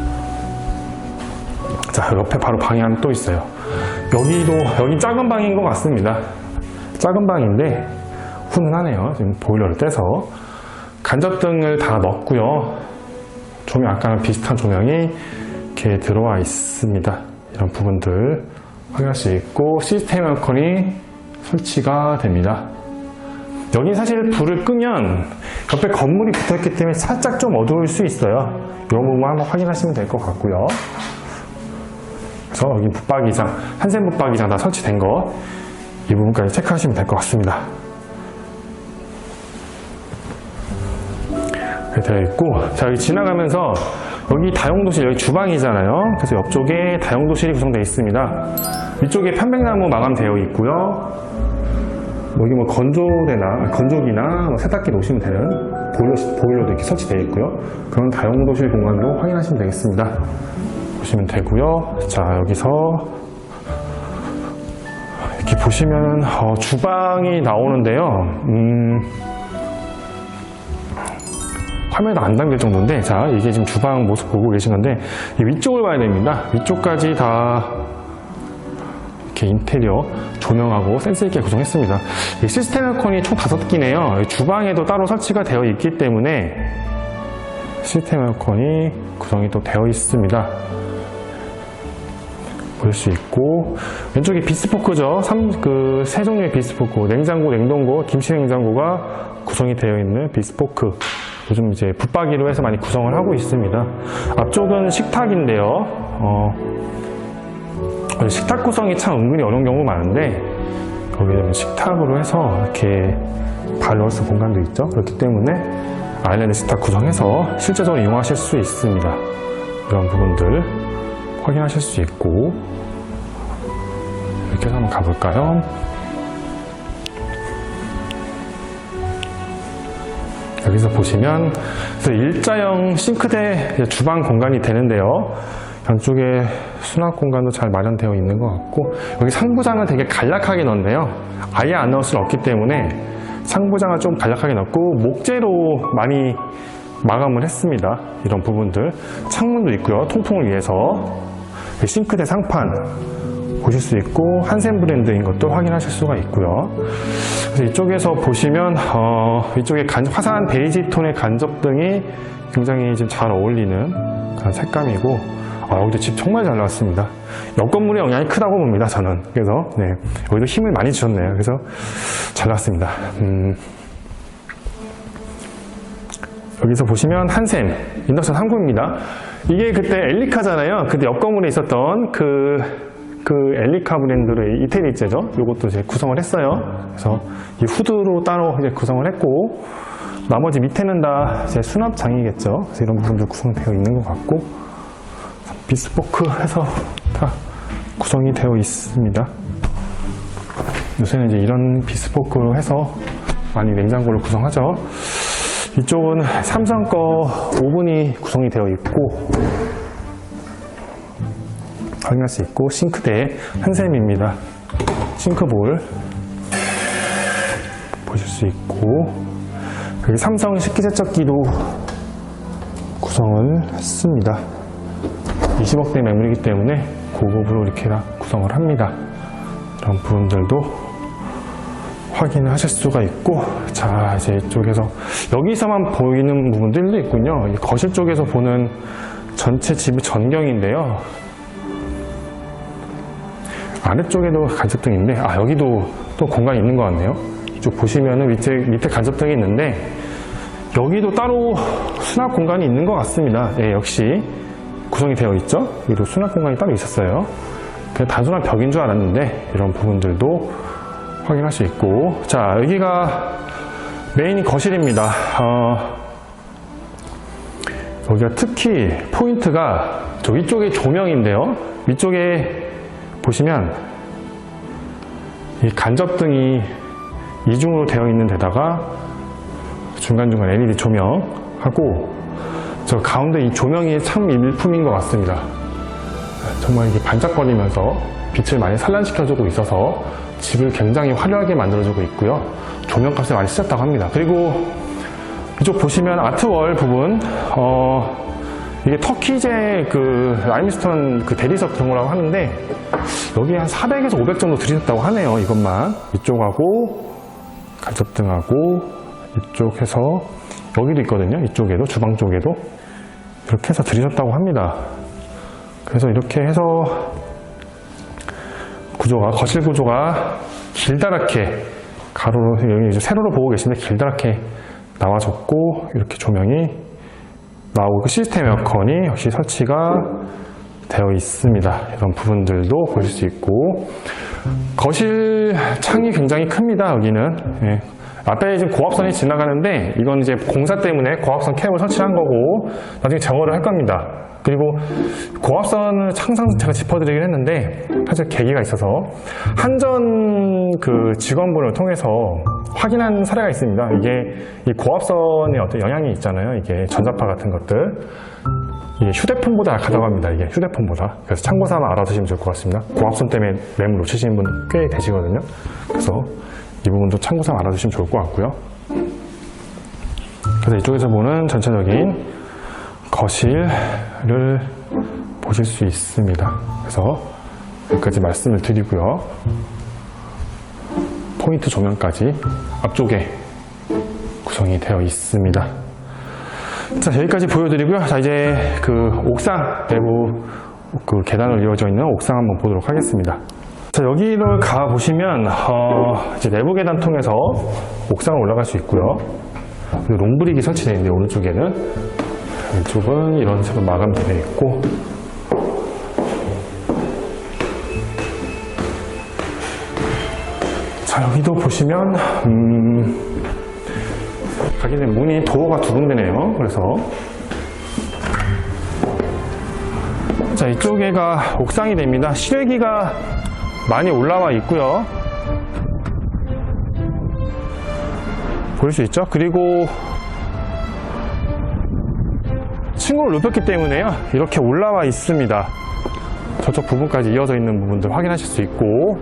자, 옆에 바로 방이 하나 또 있어요. 여기 작은 방인 것 같습니다. 작은 방인데 훈훈하네요. 지금 보일러를 떼서 간접등을 다 넣었고요. 조명, 아까랑 비슷한 조명이 이렇게 들어와 있습니다. 이런 부분들 확인할 수 있고, 시스템 에어컨이 설치가 됩니다. 여기 사실 불을 끄면 옆에 건물이 붙어있기 때문에 살짝 좀 어두울 수 있어요. 이런 부분 한번 확인하시면 될 것 같고요. 그래서 여기 붙박이장, 한센 붙박이장 다 설치된 거, 이 부분까지 체크하시면 될 것 같습니다. 되어 있고, 자, 여기 지나가면서 여기 다용도실, 여기 주방이잖아요. 그래서 옆쪽에 다용도실이 구성되어 있습니다. 위쪽에 편백나무 마감되어 있고요. 여기 뭐 건조기나 뭐 세탁기 놓으시면 되는 보일러도 이렇게 설치되어 있고요. 그런 다용도실 공간도 확인하시면 되겠습니다. 보시면 되고요. 자, 여기서 이렇게 보시면 주방이 나오는데요. 화면에 안 담길 정도인데, 자, 이게 지금 주방 모습 보고 계신 건데, 이 위쪽을 봐야 됩니다. 위쪽까지 다 이렇게 인테리어 조명하고 센스 있게 구성했습니다. 이 시스템 에어컨이 총 5기네요. 주방에도 따로 설치가 되어 있기 때문에 시스템 에어컨이 구성이 또 되어 있습니다. 볼 수 있고, 왼쪽에 비스포크죠. 세 종류의 비스포크, 냉장고, 냉동고, 김치 냉장고가 구성이 되어 있는 비스포크. 요즘 이제 붙박이로 해서 많이 구성을 하고 있습니다. 앞쪽은 식탁인데요. 식탁 구성이 참 은근히 어려운 경우가 많은데, 거기는 식탁으로 해서 이렇게 발 넣을 수 공간도 있죠. 그렇기 때문에 아일랜드 식탁 구성해서 실제적으로 이용하실 수 있습니다. 이런 부분들 확인하실 수 있고, 이렇게 해서 한번 가볼까요? 여기서 보시면 일자형 싱크대 주방 공간이 되는데요. 양쪽에 수납 공간도 잘 마련되어 있는 것 같고, 여기 상부장은 되게 간략하게 넣었네요. 아예 안 넣을 수는 없기 때문에 상부장을 좀 간략하게 넣고, 목재로 많이 마감을 했습니다. 이런 부분들. 창문도 있고요. 통풍을 위해서. 싱크대 상판 보실 수 있고, 한센 브랜드인 것도 확인하실 수가 있고요. 그래서 이쪽에서 보시면 이쪽에 화사한 베이지 톤의 간접등이 굉장히 지금 잘 어울리는 그런 색감이고, 여기도 집 정말 잘 나왔습니다. 옆 건물의 영향이 크다고 봅니다, 저는. 그래서 여기도 힘을 많이 주셨네요. 그래서 잘 나왔습니다. 여기서 보시면 한센 인덕션 항구입니다. 이게 그때 엘리카잖아요. 그때 옆 건물에 있었던 그 엘리카 브랜드의 이태리제죠. 이것도 이제 구성을 했어요. 그래서 이 후드로 따로 이제 구성을 했고, 나머지 밑에는 다 이제 수납장이겠죠. 그래서 이런 부분도 구성되어 있는 것 같고, 비스포크 해서 다 구성이 되어 있습니다. 요새는 이제 이런 비스포크로 해서 많이 냉장고를 구성하죠. 이쪽은 삼성 거 오븐이 구성이 되어 있고 확인할 수 있고, 싱크대 한샘입니다. 싱크볼 보실 수 있고, 여기 삼성 식기세척기도 구성을 했습니다. 20억대 매물이기 때문에 고급으로 이렇게 구성을 합니다. 이런 부분들도 확인을 하실 수가 있고, 자, 이제 이쪽에서 여기서만 보이는 부분들도 있군요. 이 거실 쪽에서 보는 전체 집의 전경인데요. 아래쪽에도 간접등인데, 여기도 또 공간이 있는 것 같네요. 이쪽 보시면은 밑에 간접등이 있는데, 여기도 따로 수납 공간이 있는 것 같습니다. 예, 역시 구성이 되어 있죠. 여기도 수납 공간이 따로 있었어요. 그냥 단순한 벽인 줄 알았는데, 이런 부분들도 확인할 수 있고, 자, 여기가 메인 거실입니다. 여기가 특히 포인트가 저 위쪽에 조명인데요. 위쪽에 보시면 이 간접등이 이중으로 되어 있는 데다가 중간중간 LED 조명하고, 저 가운데 이 조명이 참 일품인 것 같습니다. 정말 이게 반짝거리면서 빛을 많이 산란시켜주고 있어서 집을 굉장히 화려하게 만들어주고 있고요. 조명값을 많이 쓰셨다고 합니다. 그리고 이쪽 보시면 아트월 부분, 이게 터키제 그 라임스톤 그 대리석 등호라고 하는데, 여기 한 400에서 500 정도 들이셨다고 하네요. 이것만. 이쪽하고 간접등하고 이쪽 해서 여기도 있거든요. 이쪽에도, 주방 쪽에도 이렇게 해서 들이셨다고 합니다. 그래서 이렇게 해서 구조가, 거실 구조가 길다랗게 가로로, 여기 이제 세로로 보고 계신데 길다랗게 나와졌고, 이렇게 조명이 나오고, 시스템 에어컨이 역시 설치가 되어 있습니다. 이런 부분들도 보실 수 있고, 거실 창이 굉장히 큽니다. 여기는. 예. 앞에 지금 고압선이 지나가는데, 이건 이제 공사 때문에 고압선 캡을 설치한 거고, 나중에 정화를 할 겁니다. 그리고 고압선을 항상 제가 짚어드리긴 했는데, 사실 계기가 있어서 한전 그 직원분을 통해서 확인한 사례가 있습니다. 이게 이 고압선의 어떤 영향이 있잖아요. 이게 전자파 같은 것들. 이게 휴대폰보다 약하다고 합니다. 이게 휴대폰보다. 그래서 참고서 한번 알아두시면 좋을 것 같습니다. 고압선 때문에 매물 놓치시는 분 꽤 계시거든요. 그래서 이 부분도 참고서 한번 알아두시면 좋을 것 같고요. 그래서 이쪽에서 보는 전체적인 거실을 보실 수 있습니다. 그래서 여기까지 말씀을 드리고요. 포인트 조명까지 앞쪽에 구성이 되어 있습니다. 자, 여기까지 보여드리고요. 자, 이제 그 옥상 내부 그 계단으로 이루어져 있는 옥상 한번 보도록 하겠습니다. 자, 여기를 가 보시면 이제 내부 계단 통해서 옥상을 올라갈 수 있고요. 그리고 롱브릭이 설치되어 있는데, 오른쪽에는, 왼쪽은 이런 식으로 마감되어 있고, 자, 여기도 보시면 가게 된 문이, 도어가 두 군데네요. 그래서 자, 이쪽에가 옥상이 됩니다. 실외기가 많이 올라와 있고요. 보일 수 있죠? 그리고 층고를 높였기 때문에요, 이렇게 올라와 있습니다. 저쪽 부분까지 이어져 있는 부분들 확인하실 수 있고,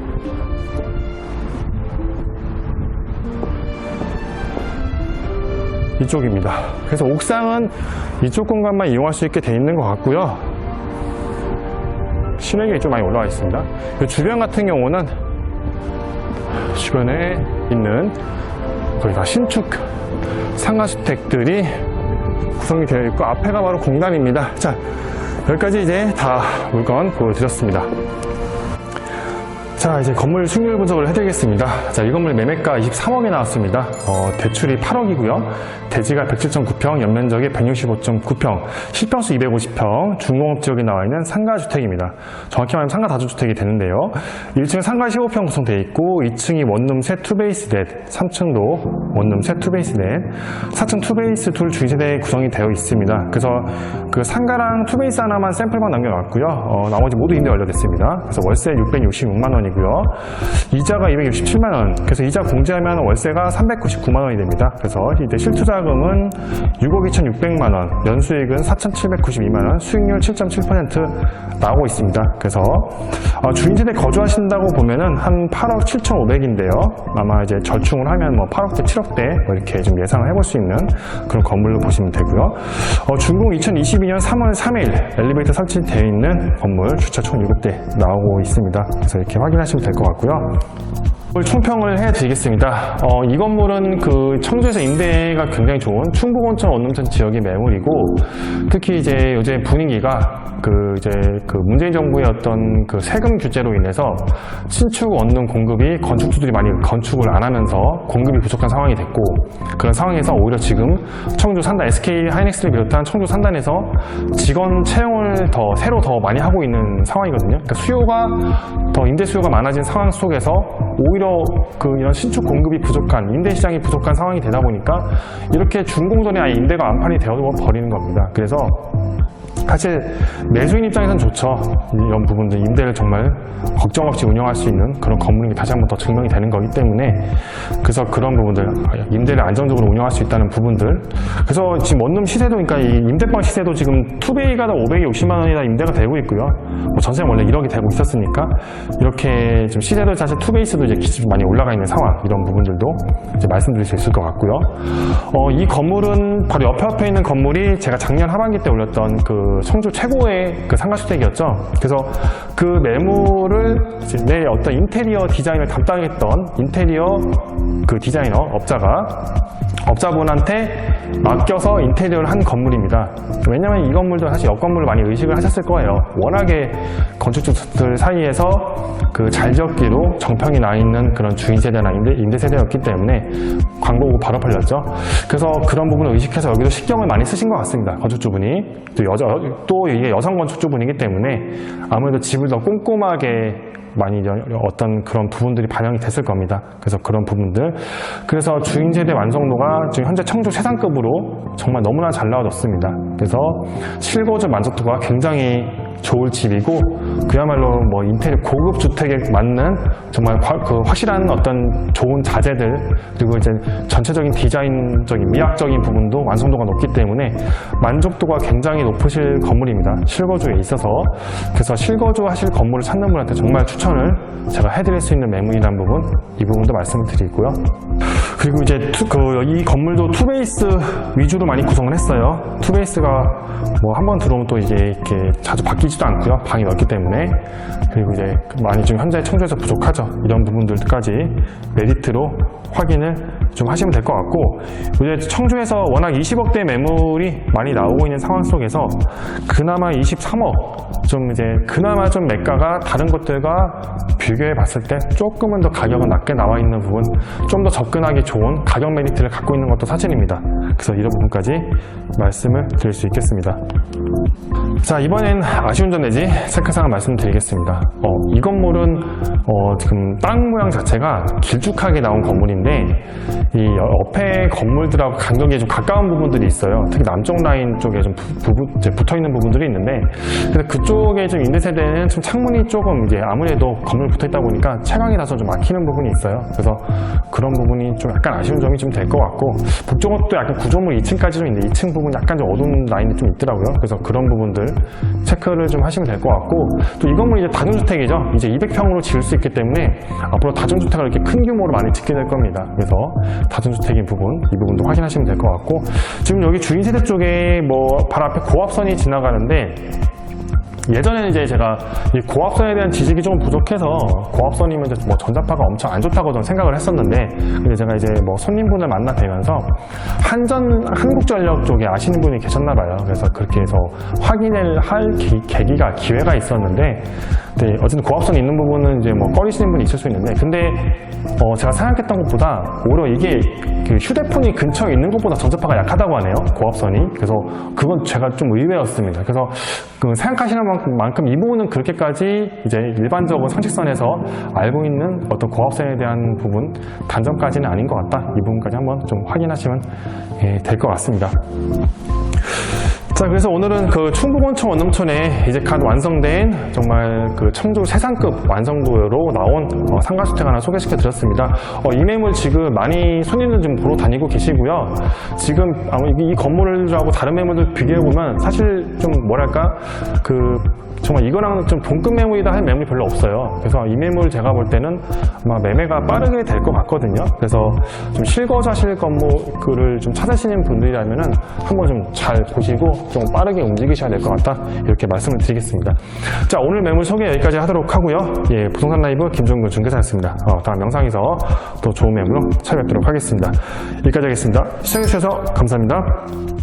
이쪽입니다. 그래서 옥상은 이쪽 공간만 이용할 수 있게 되어 있는 것 같고요. 실외기가 좀 많이 올라와 있습니다. 주변 같은 경우는 주변에 있는 거의 다 신축 상가주택들이 구성이 되어 있고, 앞에가 바로 공단입니다. 자, 여기까지 이제 다 물건 보여드렸습니다. 자, 이제 건물 수익률 분석을 해드리겠습니다. 자, 이 건물 매매가 23억에 나왔습니다. 대출이 8억이고요. 대지가 107.9평, 연면적이 165.9평, 실평수 250평, 중공업 지역에 나와 있는 상가주택입니다. 정확히 말하면 상가 다주택이 되는데요. 1층 상가 15평 구성되어 있고 2층이 원룸 셋 투베이스 넷, 3층도 원룸 셋 투베이스 넷, 4층 투베이스 둘 주인세대 구성이 되어 있습니다. 그래서 그 상가랑 투베이스 하나만 샘플만 남겨놨고요. 나머지 모두 임대 완료됐습니다. 그래서 월세 666만 원이고요. 이자가 267만 원. 그래서 이자 공제하면 월세가 399만 원이 됩니다. 그래서 이제 실투자금은 6억 2,600만 원, 연수익은 4,792만 원, 수익률 7.7% 나오고 있습니다. 그래서 주인세대 거주하신다고 보면은 한 8억 7,500인데요. 아마 이제 절충을 하면 뭐 8억대, 7억대 뭐 이렇게 좀 예상을 해볼 수 있는 그런 건물로 보시면 되고요. 준공 2022년 3월 3일 엘리베이터 설치되어 있는 건물, 주차 총 7대 나오고 있습니다. 그래서 이렇게 확인하시면 될 것 같고요. 총평을 해드리겠습니다. 이 건물은 그 청주에서 임대가 굉장히 좋은 충북온천 원룸촌 지역의 매물이고, 특히 이제 요새 분위기가 그 문재인 정부의 어떤 그 세금 규제로 인해서 신축 원룸 공급이 건축주들이 많이 건축을 안 하면서 공급이 부족한 상황이 됐고, 그런 상황에서 오히려 지금 청주 산단, SK 하이닉스를 비롯한 청주 산단에서 직원 채용을 새로 더 많이 하고 있는 상황이거든요. 그러니까 임대 수요가 많아진 상황 속에서 오히려 이런 신축 공급이 부족한, 임대 시장이 부족한 상황이 되다 보니까 이렇게 준공전에 아예 임대가 완판이 되어버리는 겁니다. 그래서 사실 매수인 입장에선 좋죠. 이런 부분들 임대를 정말 걱정 없이 운영할 수 있는 그런 건물이 다시 한번 더 증명이 되는 거기 때문에, 그래서 그런 부분들, 임대를 안정적으로 운영할 수 있다는 부분들. 그래서 지금 원룸 시세도, 그러니까 이 임대방 시세도 지금 투베이가 다 560만 원이나 임대가 되고 있고요. 전세가 원래 1억이 되고 있었으니까 이렇게 좀 시세도, 사실 투베이스도 이제 기술이 많이 올라가 있는 상황, 이런 부분들도 이제 말씀드릴 수 있을 것 같고요. 이 건물은 바로 옆에 있는 건물이 제가 작년 하반기 때 올렸던 그 청주 최고의 그 상가주택이었죠. 그래서 그 매물을 내 어떤 인테리어 디자인을 담당했던 인테리어 그 디자이너 업자분한테 맡겨서 인테리어를 한 건물입니다. 왜냐면 이 건물도 사실 옆 건물을 많이 의식을 하셨을 거예요. 워낙에 건축주들 사이에서 그 잘 지었기로 정평이 나 있는 그런 주인세대나 임대세대였기 때문에 광고고 바로 팔렸죠. 그래서 그런 부분을 의식해서 여기도 신경을 많이 쓰신 것 같습니다. 건축주분이. 또 이게 여성 건축주분이기 때문에 아무래도 집을 더 꼼꼼하게 많이 어떤 그런 부분들이 반영이 됐을 겁니다. 그래서 그런 부분들. 그래서 주인세대 완성도가 지금 현재 청주 최상급으로 정말 너무나 잘 나와졌습니다. 그래서 실거주 만족도가 굉장히 좋을 집이고, 그야말로 뭐 인테리어 고급 주택에 맞는 정말 확실한 어떤 좋은 자재들, 그리고 이제 전체적인 디자인적인 미학적인 부분도 완성도가 높기 때문에 만족도가 굉장히 높으실 건물입니다. 실거주에 있어서. 그래서 실거주 하실 건물을 찾는 분한테 정말 추천을 제가 해드릴 수 있는 매물이라는 부분, 이 부분도 말씀을 드리고요. 그리고 이제 이 건물도 투베이스 위주로 많이 구성을 했어요. 투베이스가 뭐 한번 들어오면 또 이게 이렇게 자주 바뀌지도 않고요. 방이 넓기 때문에. 그리고 이제 많이 지금 현재 청주에서 부족하죠. 이런 부분들까지 메리트로 확인을 좀 하시면 될 것 같고, 이제 청주에서 워낙 20억대 매물이 많이 나오고 있는 상황 속에서 그나마 23억, 그나마 좀 매가가 다른 것들과 비교해 봤을 때 조금은 더 가격은 낮게 나와 있는 부분, 좀 더 접근하기 좋은 가격 메리트를 갖고 있는 것도 사실입니다. 그래서 이런 부분까지 말씀을 드릴 수 있겠습니다. 자, 이번엔 아쉬운 점 내지 체크사항을 말씀드리겠습니다. 이 건물은 지금 땅 모양 자체가 길쭉하게 나온 건물인데, 이 옆에 건물들하고 간격이 좀 가까운 부분들이 있어요. 특히 남쪽 라인 쪽에 좀 붙어 있는 부분들이 있는데, 근데 그쪽에 좀 임대세대는 좀 창문이 조금 이제 아무래도 건물 붙어 있다 보니까 채광이라서 좀 막히는 부분이 있어요. 그래서 그런 부분이 좀 약간 아쉬운 점이 좀 될 것 같고, 북쪽도 약간 구조물 2층까지 좀 있는데 2층 부분 약간 좀 어두운 라인이 좀 있더라고요. 그래서 그런 부분들 체크를 좀 하시면 될 것 같고, 또 이 건물이 이제 다중주택이죠. 이제 200평으로 지을 수 있기 때문에 앞으로 다중주택을 이렇게 큰 규모로 많이 짓게 될 겁니다. 그래서 다중주택인 부분, 이 부분도 확인하시면 될 것 같고, 지금 여기 주인세대 쪽에 뭐 바로 앞에 고압선이 지나가는데, 예전에는 이제 제가 이 고압선에 대한 지식이 좀 부족해서 고압선이면 이제 뭐 전자파가 엄청 안 좋다고 좀 생각을 했었는데, 근데 제가 이제 뭐 손님분을 만나 뵈면서 한국전력 쪽에 아시는 분이 계셨나 봐요. 그래서 그렇게 해서 확인을 할 기회가 있었는데, 네, 어쨌든 고압선이 있는 부분은 이제 뭐 꺼리시는 분이 있을 수 있는데, 근데 제가 생각했던 것보다 오히려 이게 그 휴대폰이 근처에 있는 것보다 전자파가 약하다고 하네요, 고압선이. 그래서 그건 제가 좀 의외였습니다. 그래서 그 생각하시는 만큼 이 부분은 그렇게까지 이제 일반적으로 상식선에서 알고 있는 어떤 고압선에 대한 부분, 단점까지는 아닌 것 같다. 이 부분까지 한번 좀 확인하시면 될 것 같습니다. 자, 그래서 오늘은 그 충북원천 원룸촌에 이제 갓 완성된 정말 그 청주 최상급 완성도로 나온 상가주택 하나 소개시켜 드렸습니다. 이 매물 지금 많이 손님들 좀 보러 다니고 계시고요. 지금 이 건물하고 다른 매물들 비교해보면 사실 좀 뭐랄까, 정말 이거랑 좀 동급 매물이다 할 매물이 별로 없어요. 그래서 이 매물 제가 볼 때는 아마 매매가 빠르게 될 것 같거든요. 그래서 좀 실거주하실 건물을 좀 찾으시는 분들이라면은 한번 좀 잘 보시고 좀 빠르게 움직이셔야 될 것 같다. 이렇게 말씀을 드리겠습니다. 자, 오늘 매물 소개 여기까지 하도록 하고요. 예, 부동산 라이브 김종근 중개사였습니다. 다음 영상에서 또 좋은 매물로 찾아뵙도록 하겠습니다. 여기까지 하겠습니다. 시청해주셔서 감사합니다.